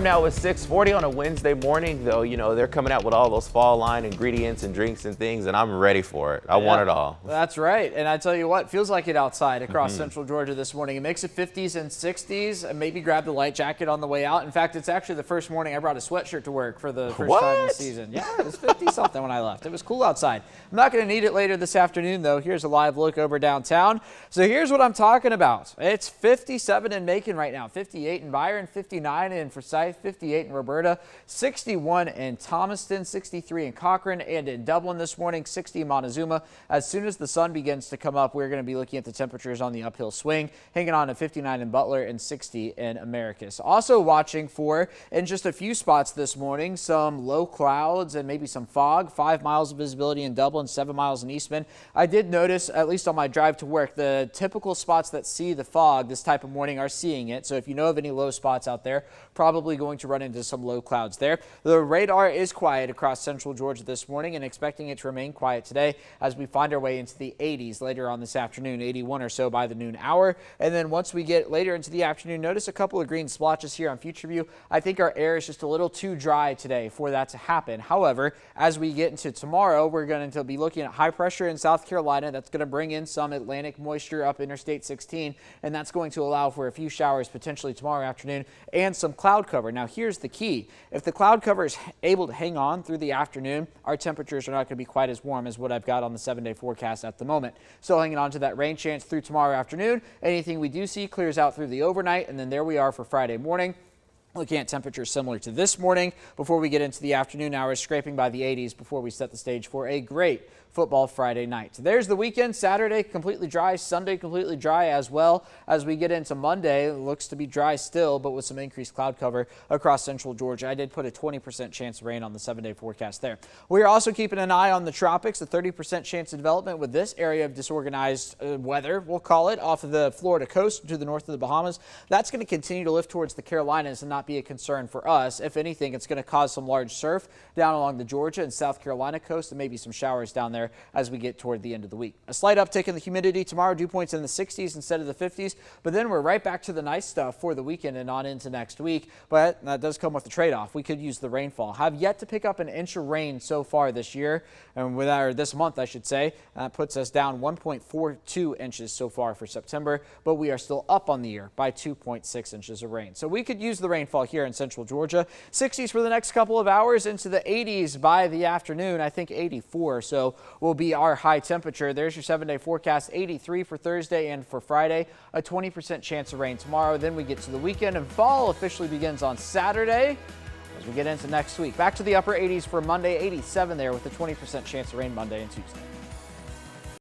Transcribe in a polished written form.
Now it's 6:40 on a Wednesday morning, though. You know, they're coming out with all those fall line ingredients and drinks and things, and I'm ready for it. I want it all. That's right. And I tell you what, feels like it outside across central Georgia this morning. A mix of 50s and 60s, and maybe grab the light jacket on the way out. In fact, it's actually the first morning I brought a sweatshirt to work for the first time in the season. Yeah, it was 50-something when I left. It was cool outside. I'm not going to need it later this afternoon, though. Here's a live look over downtown. So here's what I'm talking about. It's 57 in Macon right now, 58 in Byron, 59 in Forsyth, 58 in Roberta, 61 in Thomaston, 63 in Cochran, and in Dublin this morning, 60 in Montezuma. As soon as the sun begins to come up, we're going to be looking at the temperatures on the uphill swing, hanging on to 59 in Butler and 60 in Americus. Also watching for, in just a few spots this morning, some low clouds and maybe some fog. 5 miles of visibility in Dublin, 7 miles in Eastman. I did notice, at least on my drive to work, the typical spots that see the fog this type of morning are seeing it. So if you know of any low spots out there, probably going to run into some low clouds there. The radar is quiet across central Georgia this morning and expecting it to remain quiet today as we find our way into the 80s later on this afternoon, 81 or so by the noon hour. And then once we get later into the afternoon, notice a couple of green splotches here on Future View. I think our air is just a little too dry today for that to happen. However, as we get into tomorrow, we're going to be looking at high pressure in South Carolina. That's going to bring in some Atlantic moisture up Interstate 16, and that's going to allow for a few showers potentially tomorrow afternoon and some cloud cover. Now, here's the key. If the cloud cover is able to hang on through the afternoon, our temperatures are not going to be quite as warm as what I've got on the 7-day forecast at the moment. So hanging on to that rain chance through tomorrow afternoon. Anything we do see clears out through the overnight, and then there we are for Friday morning. Looking at temperatures similar to this morning before we get into the afternoon hours, scraping by the 80s before we set the stage for a great football Friday night. There's the weekend. Saturday completely dry, Sunday completely dry as well. As we get into Monday, it looks to be dry still, but with some increased cloud cover across central Georgia. I did put a 20% chance of rain on the 7-day forecast there. We are also keeping an eye on the tropics, a 30% chance of development with this area of disorganized weather, we'll call it, off of the Florida coast to the north of the Bahamas. That's going to continue to lift towards the Carolinas and not be a concern for us. If anything, it's going to cause some large surf down along the Georgia and South Carolina coast and maybe some showers down there as we get toward the end of the week. A slight uptick in the humidity tomorrow, dew points in the 60s instead of the 50s, but then we're right back to the nice stuff for the weekend and on into next week. But that does come with the trade-off. We could use the rainfall. Have yet to pick up an inch of rain so far this year, and with our this month, I should say. That puts us down 1.42 inches so far for September, but we are still up on the year by 2.6 inches of rain. So we could use the rainfall here in central Georgia. 60s for the next couple of hours, into the 80s by the afternoon. I think 84 so will be our high temperature. There's your 7-day forecast. 83 for Thursday and for Friday. A 20% chance of rain tomorrow. Then we get to the weekend, and fall officially begins on Saturday as we get into next week. Back to the upper 80s for Monday, 87 there with a 20% chance of rain Monday and Tuesday.